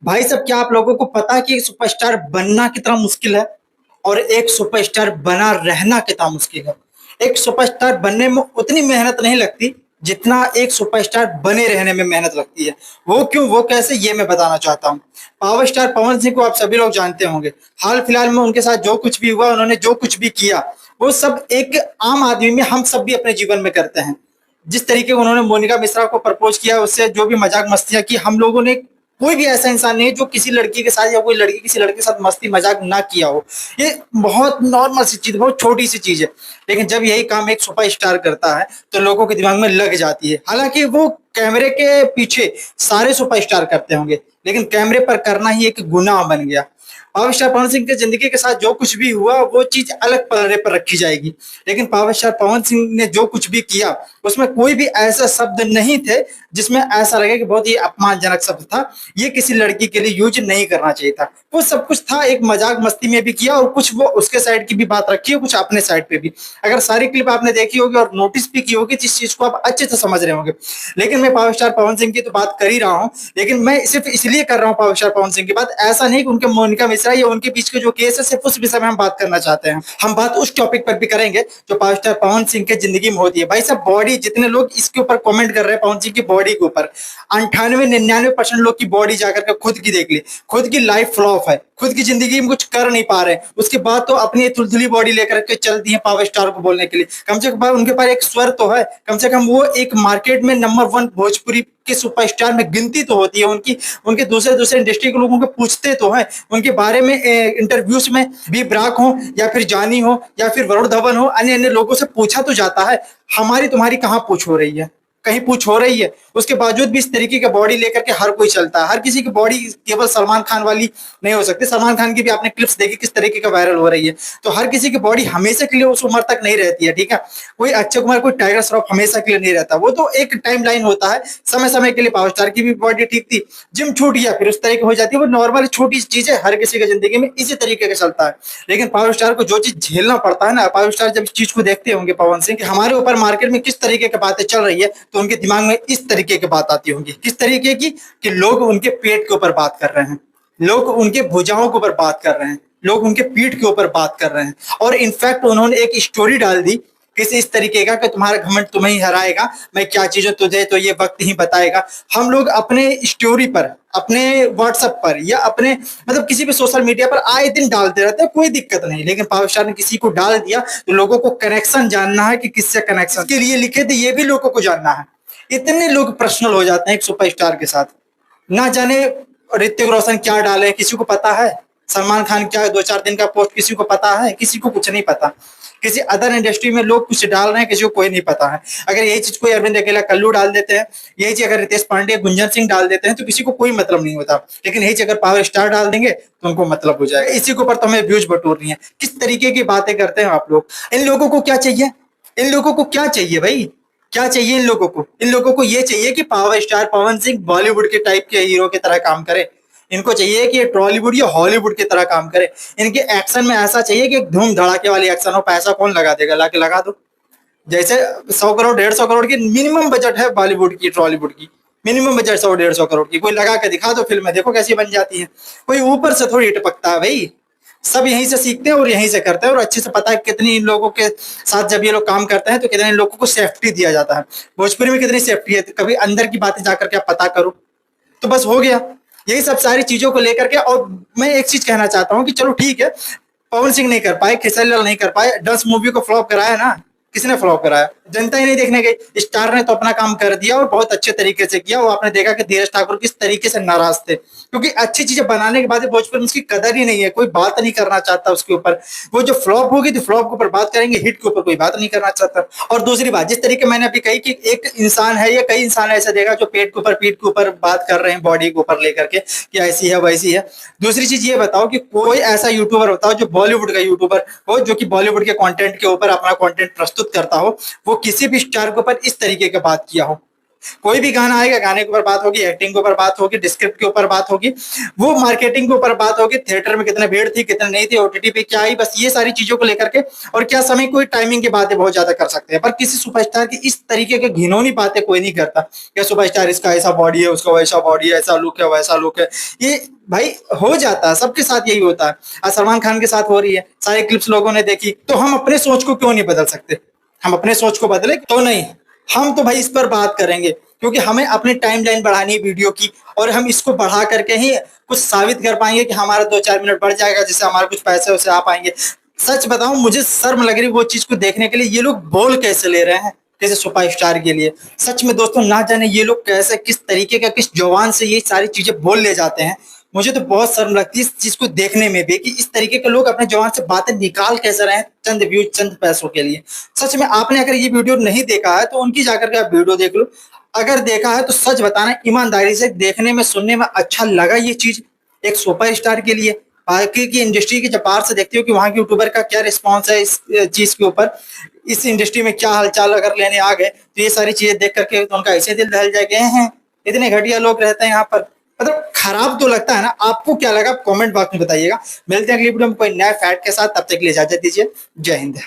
भाई साहब, क्या आप लोगों को पता है कि एक सुपरस्टार बनना कितना मुश्किल है और एक सुपरस्टार बना रहना कितना मुश्किल है। एक सुपरस्टार बनने में उतनी मेहनत नहीं लगती जितना एक सुपरस्टार बने रहने में मेहनत लगती है। वो क्यों, वो कैसे, ये मैं बताना चाहता हूँ। पावर स्टार पवन सिंह को आप सभी लोग जानते होंगे। हाल फिलहाल में उनके साथ जो कुछ भी हुआ, उन्होंने जो कुछ भी किया, वो सब एक आम आदमी में हम सब भी अपने जीवन में करते हैं। जिस तरीके उन्होंने मोनिका मिश्रा को प्रपोज किया, उससे जो भी मजाक मस्तियां की, हम लोगों ने, कोई भी ऐसा इंसान नहीं है जो किसी लड़की के साथ या कोई लड़की किसी लड़के के साथ मस्ती मजाक ना किया हो। ये बहुत नॉर्मल सी चीज, बहुत छोटी सी चीज है। लेकिन जब यही काम एक सुपरस्टार करता है तो लोगों के दिमाग में लग जाती है। हालांकि वो कैमरे के पीछे सारे सुपरस्टार करते होंगे, लेकिन कैमरे पर करना ही एक गुनाह बन गया। पावर स्टार पवन सिंह की जिंदगी के साथ जो कुछ भी हुआ वो चीज अलग पलड़े पर रखी जाएगी। लेकिन पावर स्टार पवन सिंह ने जो कुछ भी किया, उसमें कोई भी ऐसा शब्द नहीं थे जिसमें ऐसा लगे कि बहुत ही अपमानजनक शब्द था, ये किसी लड़की के लिए यूज नहीं करना चाहिए था। वो सब कुछ था, एक मजाक मस्ती में भी किया और कुछ वो उसके साइड की भी बात रखी है, कुछ अपने साइड पे भी। अगर सारी क्लिप आपने देखी होगी और नोटिस भी की होगी, जिस चीज को आप अच्छे से समझ रहे होंगे। लेकिन मैं पावर स्टार पवन सिंह की तो बात कर ही रहा हूँ, लेकिन मैं सिर्फ इसलिए कर रहा हूँ पावर स्टार पवन सिंह की बात, ऐसा नहीं कि उनके मोनिका मिश्रा या उनके बीच के जो केस है सिर्फ उस विषय में हम बात करना चाहते हैं। हम बात उस टॉपिक पर भी करेंगे जो पावर स्टार पवन सिंह के जिंदगी में होती है। भाई साहब, बॉडी, जितने लोग इसके ऊपर कमेंट कर रहे हैं पवन सिंह की बॉडी के ऊपर, 98-99% लोग की बॉडी जाकर के खुद की देख ली, खुद की लाइफ फ्लॉप है, खुद की जिंदगी में कुछ कर नहीं पा रहे हैं, उसके बाद तो अपनी थुलथुली बॉडी लेकर के चलती है पावर स्टार को बोलने के लिए। कम से कम उनके पास एक स्वर तो है, कम से कम वो एक मार्केट में नंबर 1 भोजपुरी के सुपरस्टार में गिनती तो होती है उनकी। उनके दूसरे दूसरे इंडस्ट्री के लोगों को पूछते तो हैं उनके बारे में, इंटरव्यूज में भी ब्राक हो या फिर जानी हो या फिर वरुण धवन हो, अन्य अन्य लोगों से पूछा तो जाता है। हमारी तुम्हारी कहाँ पूछ हो रही है, कहीं पूछ हो रही है। उसके बावजूद भी इस तरीके का बॉडी लेकर के हर कोई चलता है। हर किसी की बॉडी केवल सलमान खान वाली नहीं हो सकती। सलमान खान की भी आपने क्लिप्स देखी किस तरीके का वायरल हो रही है। तो हर किसी की बॉडी हमेशा के लिए उस उम्र तक नहीं रहती है, ठीक है। कोई अक्षय कुमार, कोई टाइगर श्रॉफ हमेशा के लिए नहीं रहता। वो तो एक टाइम लाइन होता है, समय समय के लिए। पावर स्टार की भी बॉडी ठीक थी, जिम छूट गया फिर उस तरीके हो जाती है। वो नॉर्मल छोटी चीज है, हर किसी की जिंदगी में इसी तरीके का चलता है। लेकिन पावर स्टार को जो चीज झेलना पड़ता है ना, पावर स्टार जब इस चीज को देखते होंगे पवन सिंह कि हमारे ऊपर मार्केट में किस तरीके की बातें चल रही है, तो उनके दिमाग में इस तरीके की बात आती होंगी। किस तरीके की, कि लोग उनके पेट के ऊपर बात कर रहे हैं, लोग उनके भुजाओं के ऊपर बात कर रहे हैं, लोग उनके पीठ के ऊपर बात कर रहे हैं। और इनफैक्ट उन्होंने एक स्टोरी डाल दी किसी इस तरीके का कि तुम्हारा घमंड तुम्हें ही हराएगा, मैं क्या चीज हूं तुझे तो ये वक्त ही बताएगा। हम लोग अपने स्टोरी पर, अपने व्हाट्सएप पर या अपने मतलब किसी भी सोशल मीडिया पर आए दिन डालते रहते हैं, कोई दिक्कत नहीं। लेकिन पावर स्टार ने किसी को डाल दिया तो लोगों को कनेक्शन जानना है कि किससे कनेक्शन के लिए लिखे थे, ये भी लोगों को जानना है। इतने लोग पर्सनल हो जाते हैं एक सुपरस्टार के साथ। ना जाने ऋतिक रोशन क्या डाले किसी को पता है, सलमान खान क्या 2-4 दिन का पोस्ट किसी को पता है, किसी को कुछ नहीं पता। किसी अदर इंडस्ट्री में लोग कुछ डाल रहे हैं, किसी को कोई नहीं पता है। अगर यही चीज कोई अरविंद अकेला कल्लू डाल देते हैं, यही चीज अगर रितेश पांडे, गुंजन सिंह डाल देते हैं, तो किसी को कोई मतलब नहीं होता। लेकिन यही चीज अगर पावर स्टार डाल देंगे तो उनको मतलब हो जाएगा। इसी के ऊपर तो हमें व्यूज बटोरनी है। किस तरीके की बातें करते हैं आप लोग। इन लोगों को क्या चाहिए, इन लोगों को क्या चाहिए भाई, क्या चाहिए इन लोगों को। इन लोगों को ये चाहिए कि पावर स्टार पवन सिंह बॉलीवुड के टाइप के हीरो की तरह काम करे। इनको चाहिए कि ये टॉलीवुड या हॉलीवुड की तरह काम करे। इनके एक्शन में ऐसा चाहिए कि धूम धड़ाके वाली एक्शन हो। पैसा कौन लगा देगा, लाके लगा दो। जैसे 100 करोड़ 150 करोड़ की मिनिमम बजट है बॉलीवुड की, टॉलीवुड की मिनिमम बजट 100-150 करोड़ की। कोई लगा के दिखा दो फिल्म, देखो कैसी बन जाती है। कोई ऊपर से थोड़ी टपकता है भाई। सब यहीं से सीखते हैं और यहीं से करते हैं। और अच्छे से पता है कितनी इन लोगों के साथ जब ये लोग काम करते हैं तो कितने लोगों को सेफ्टी दिया जाता है। भोजपुरी में कितनी सेफ्टी है, कभी अंदर की बातें जाकर के आप पता करो तो बस हो गया। यही सब सारी चीजों को लेकर के। और मैं एक चीज कहना चाहता हूँ कि चलो ठीक है, पवन सिंह नहीं कर पाए, खेसारी लाल नहीं कर पाए, 10 मूवी को फ्लॉप कराया ना। किसने फ्लॉप कराया, जनता ही नहीं देखने गई। स्टार ने तो अपना काम कर दिया और बहुत अच्छे तरीके से किया। वो आपने देखा कि धीरज ठाकुर किस तरीके से नाराज थे, क्योंकि अच्छी चीजें बनाने के बाद भोजपुरी में उसकी कदर ही नहीं है, कोई बात नहीं करना चाहता उसके ऊपर। वो जो फ्लॉप होगी तो फ्लॉप के ऊपर बात करेंगे, हिट के ऊपर कोई बात नहीं करना चाहता। और दूसरी बात, जिस तरीके मैंने अभी कही कि एक इंसान है या कई इंसान ऐसे देखा जो पेट के ऊपर, पीठ के ऊपर बात कर रहे हैं बॉडी के ऊपर लेकर के कि ऐसी है वैसी है। दूसरी चीज ये बताओ कि कोई ऐसा यूट्यूबर बताओ जो बॉलीवुड का यूट्यूबर हो, जो कि बॉलीवुड के कंटेंट के ऊपर अपना कंटेंट प्रस्तुत करता हो, वो किसी भी स्टार के ऊपर इस तरीके की बात किया हो। कोई भी गाना आएगा, गाने के ऊपर बात होगी, एक्टिंग के ऊपर बात होगी, डिस्क्रिप्ट के ऊपर बात होगी, वो मार्केटिंग के ऊपर बात होगी, थिएटर में कितने भीड़ थी, कितने नहीं थी, ओटीटी पे क्या आई, बस ये सारी चीजों को लेकर के। और क्या समय कोई टाइमिंग की बातें बहुत ज्यादा कर सकते हैं, पर किसी सुपरस्टार की इस तरीके के घिनौनी बातें कोई नहीं करता कि सुपरस्टार इसका ऐसा बॉडी है, उसका वैसा बॉडी है, ऐसा लुक है, वैसा लुक है। ये भाई हो जाता है, सबके साथ यही होता है। आज सलमान खान के साथ हो रही है, सारे क्लिप्स लोगों ने देखी, तो हम अपने सोच को क्यों नहीं बदल सकते? हम अपने सोच को बदले तो नहीं, हम तो भाई इस पर बात करेंगे, क्योंकि हमें अपनी टाइमलाइन बढ़ानी है वीडियो की, और हम इसको बढ़ा करके ही कुछ साबित कर पाएंगे कि हमारा 2-4 मिनट बढ़ जाएगा, जिससे हमारे कुछ पैसे उसे आ पाएंगे। सच बताऊं, मुझे शर्म लग रही वो चीज को देखने के लिए, ये लोग बोल कैसे ले रहे हैं किसी सुपरस्टार के लिए। सच में दोस्तों, ना जाने ये लोग कैसे, किस तरीके का, किस जुबान से ये सारी चीजें बोल ले जाते हैं। मुझे तो बहुत शर्म लगती है इस चीज को देखने में भी, कि इस तरीके के लोग अपने जुबान से बातें निकाल कैसे रहे हैं चंद व्यूज, चंद पैसों के लिए। सच में आपने अगर ये वीडियो नहीं देखा है तो उनकी जाकर के आप वीडियो देख लो। अगर देखा है तो सच बताना ईमानदारी से, देखने में सुनने में अच्छा लगा ये चीज एक सुपरस्टार के लिए? बाकी की इंडस्ट्री की जब बाहर से देखते हो कि वहां के यूट्यूबर का क्या रिस्पॉन्स है इस चीज के ऊपर, इस इंडस्ट्री में क्या हालचाल अगर लेने आ गए, तो ये सारी चीजें देख करके तो उनका ऐसे दिल दहल जाएगा, हैं इतने घटिया लोग रहते हैं यहाँ पर। मतलब खराब तो लगता है ना। आपको क्या लगा कमेंट बॉक्स में बताइएगा। मिलते हैं अगली वीडियो में कोई नए फैक्ट के साथ, तब तक के लिए इजाजत दीजिए। जय हिंद।